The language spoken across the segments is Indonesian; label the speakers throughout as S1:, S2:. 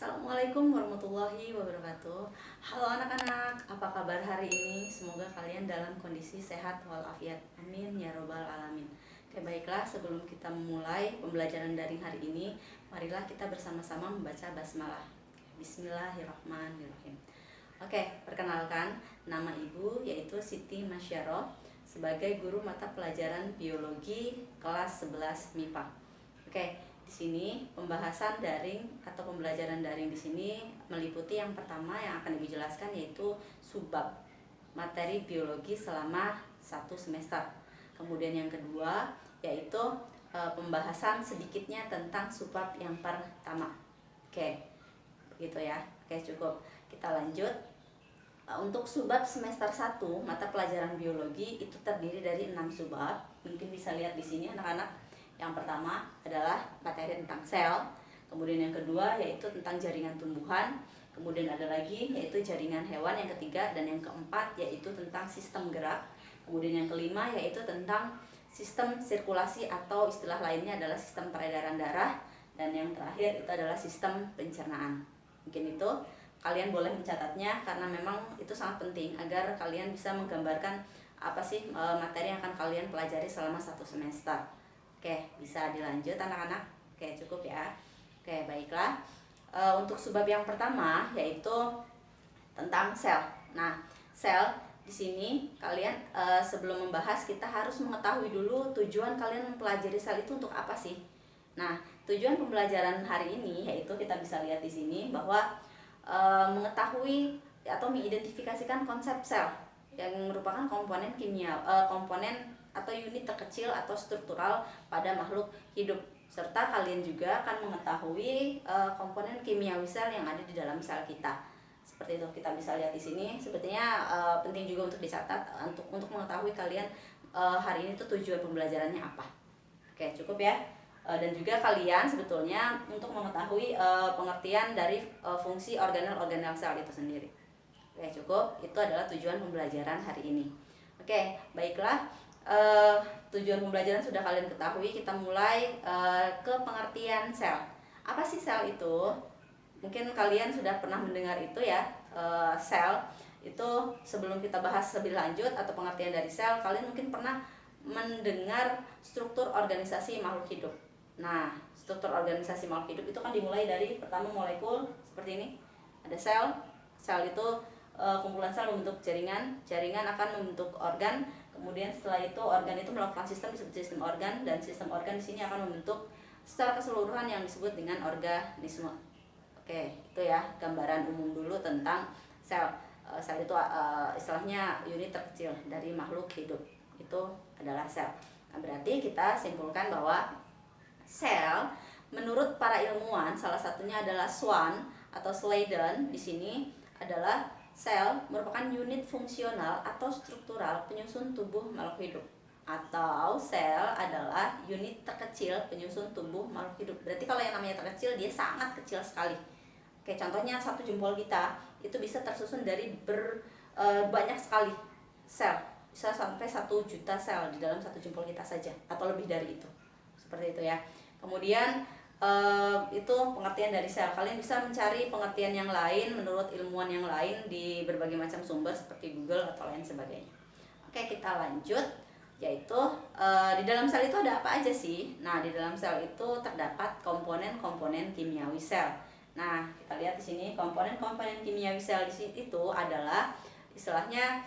S1: Assalamualaikum warahmatullahi wabarakatuh. Halo anak-anak, apa kabar hari ini? Semoga kalian dalam kondisi sehat walafiat. Amin ya robbal alamin. Oke, baiklah, sebelum kita memulai pembelajaran daring hari ini, marilah kita bersama-sama membaca basmalah. Bismillahirrahmanirrahim. Oke, perkenalkan, nama ibu yaitu Siti Masyaroh sebagai guru mata pelajaran biologi kelas 11 MIPA. Oke, di sini pembahasan daring atau pembelajaran daring di sini meliputi yang pertama yang akan Ibu jelaskan yaitu subbab materi biologi selama 1 semester. Kemudian yang kedua yaitu pembahasan sedikitnya tentang subbab yang pertama. Oke, begitu ya. Oke, cukup. Kita lanjut. Untuk subbab semester 1 mata pelajaran biologi itu terdiri dari 6 subbab. Mungkin bisa lihat di sini anak-anak. Yang pertama adalah materi tentang sel, kemudian yang kedua yaitu tentang jaringan tumbuhan, kemudian ada lagi yaitu jaringan hewan, yang ketiga dan yang keempat yaitu tentang sistem gerak, kemudian yang kelima yaitu tentang sistem sirkulasi atau istilah lainnya adalah sistem peredaran darah, dan yang terakhir itu adalah sistem pencernaan. Mungkin itu kalian boleh mencatatnya karena memang itu sangat penting agar kalian bisa menggambarkan apa sih materi yang akan kalian pelajari selama 1 semester. Oke, bisa dilanjut anak-anak. Oke, cukup ya. Oke, baiklah. Untuk subbab yang pertama yaitu tentang sel. Nah, sel di sini kalian sebelum membahas kita harus mengetahui dulu tujuan kalian mempelajari sel itu untuk apa sih. Nah, tujuan pembelajaran hari ini yaitu kita bisa lihat di sini bahwa mengetahui atau mengidentifikasikan konsep sel yang merupakan komponen kimia, komponen atau unit terkecil atau struktural pada makhluk hidup, serta kalian juga akan mengetahui komponen kimiawi sel yang ada di dalam sel kita. Seperti itu kita bisa lihat di sini. Sepertinya penting juga untuk dicatat untuk mengetahui kalian hari ini tuh tujuan pembelajarannya apa. Oke, cukup ya. Dan juga kalian sebetulnya untuk mengetahui pengertian dari fungsi organel-organel sel itu sendiri. Oke, cukup. Itu adalah tujuan pembelajaran hari ini. Oke, baiklah. Tujuan pembelajaran sudah kalian ketahui. Kita mulai ke pengertian sel. Apa sih sel itu? Mungkin kalian sudah pernah mendengar itu ya. Sel itu sebelum kita bahas lebih lanjut atau pengertian dari sel, kalian mungkin pernah mendengar struktur organisasi makhluk hidup. Nah, struktur organisasi makhluk hidup itu kan dimulai dari pertama molekul seperti ini. Ada sel. Sel itu kumpulan sel membentuk jaringan. Jaringan akan membentuk organ. Kemudian setelah itu organ itu melakukan sistem disebut sistem organ, dan sistem organ di sini akan membentuk secara keseluruhan yang disebut dengan organisme. Oke, itu ya gambaran umum dulu tentang sel. Sel itu istilahnya unit terkecil dari makhluk hidup. Itu adalah sel. Nah, berarti kita simpulkan bahwa sel menurut para ilmuwan salah satunya adalah Swan atau Sladen di sini adalah sel merupakan unit fungsional atau struktural penyusun tubuh makhluk hidup, atau sel adalah unit terkecil penyusun tubuh makhluk hidup. Berarti kalau yang namanya terkecil dia sangat kecil sekali. Oke, contohnya satu jempol kita itu bisa tersusun dari banyak sekali sel, bisa sampai 1 juta sel di dalam satu jempol kita saja atau lebih dari itu. Seperti itu ya. Kemudian itu pengertian dari sel. Kalian bisa mencari pengertian yang lain menurut ilmuwan yang lain di berbagai macam sumber seperti Google atau lain sebagainya. Oke, kita lanjut, yaitu di dalam sel itu ada apa aja sih? Nah, di dalam sel itu terdapat komponen-komponen kimiawi sel. Nah, kita lihat di sini komponen-komponen kimiawi sel di sini itu adalah istilahnya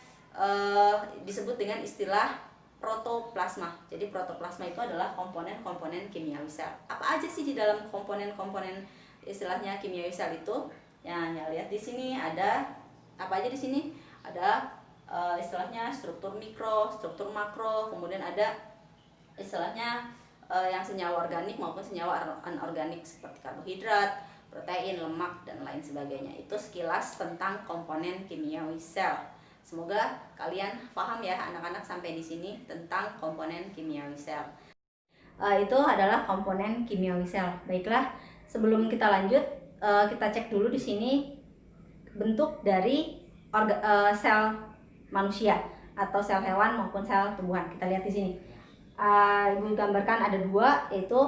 S1: disebut dengan istilah protoplasma. Jadi protoplasma itu adalah komponen-komponen kimiawi sel. Apa aja sih di dalam komponen-komponen istilahnya kimiawi sel itu? Ya, lihat di sini ada apa aja di sini? Ada istilahnya struktur mikro, struktur makro, kemudian ada istilahnya yang senyawa organik maupun senyawa anorganik seperti karbohidrat, protein, lemak, dan lain sebagainya. Itu sekilas tentang komponen kimiawi sel. Semoga kalian paham ya anak-anak sampai di sini tentang komponen kimiawi sel. Itu adalah komponen kimiawi sel. Baiklah, sebelum kita lanjut, kita cek dulu di sini bentuk dari sel manusia atau sel hewan maupun sel tumbuhan. Kita lihat di sini. Ibu gambarkan ada 2, yaitu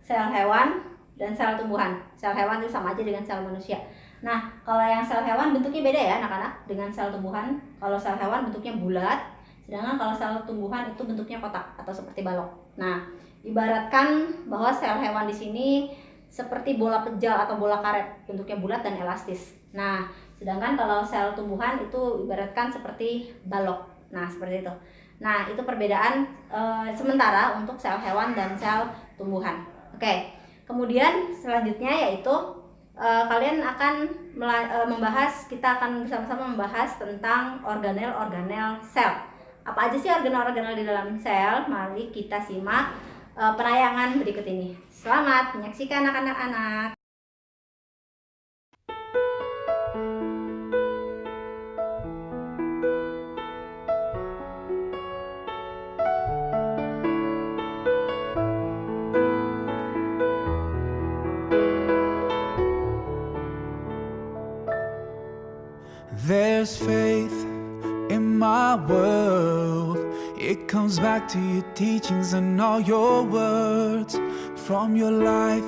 S1: sel hewan dan sel tumbuhan. Sel hewan itu sama aja dengan sel manusia. Nah, kalau yang sel hewan bentuknya beda ya anak-anak dengan sel tumbuhan. Kalau sel hewan bentuknya bulat, sedangkan kalau sel tumbuhan itu bentuknya kotak atau seperti balok. Nah, ibaratkan bahwa sel hewan di sini seperti bola pejal atau bola karet, bentuknya bulat dan elastis. Nah, sedangkan kalau sel tumbuhan itu ibaratkan seperti balok. Nah, seperti itu. Nah, itu perbedaan sementara untuk sel hewan dan sel tumbuhan. Oke. Kemudian selanjutnya yaitu kalian akan membahas, kita akan bersama-sama membahas tentang organel-organel sel. Apa aja sih organel-organel di dalam sel? Mari kita simak penayangan berikut ini. Selamat menyaksikan anak-anak.
S2: There's faith in my world. It comes back to your teachings and all your words. From your life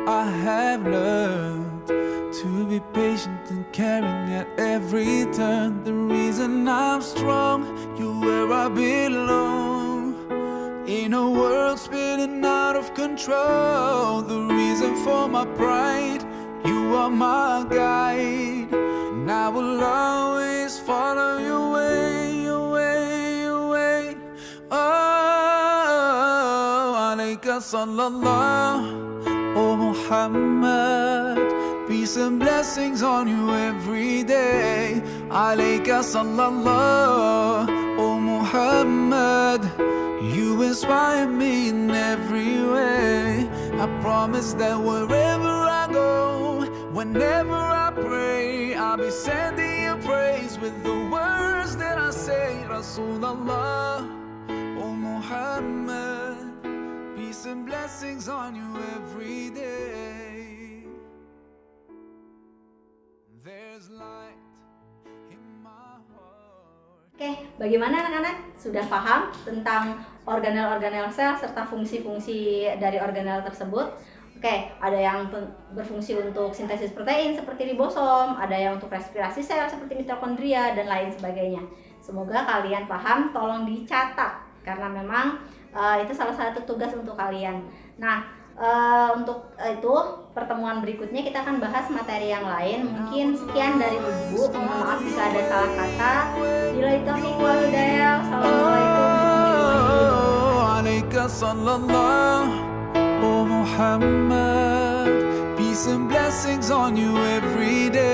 S2: I have learned to be patient and caring at every turn. The reason I'm strong, you're where I belong. In a world spinning out of control, the reason for my pride, you are my guide. And I will always follow your way, your way, your way. Oh, alayka sallallahu, oh Muhammad. Peace and blessings on you every day. Alayka sallallahu, oh Muhammad. You inspire me in every way. I promise that wherever I go, whenever I pray, I'll be sending you praise with the words that I say. Rasulullah, oh Muhammad, peace and blessings on you every day. There's light in my heart.
S1: Oke, bagaimana anak-anak? Sudah paham tentang organel-organel sel serta fungsi-fungsi dari organel tersebut? Oke, ada yang berfungsi untuk sintesis protein seperti ribosom, ada yang untuk respirasi sel seperti mitokondria, dan lain sebagainya. Semoga kalian paham, tolong dicatat, karena memang itu salah satu tugas untuk kalian. Nah, untuk itu pertemuan berikutnya kita akan bahas materi yang lain. Mungkin sekian dari Ibu, mohon maaf jika ada salah kata. Billahi taufiq wal hidayah. Assalamualaikum.
S2: Oh Muhammad, peace and blessings on you every day.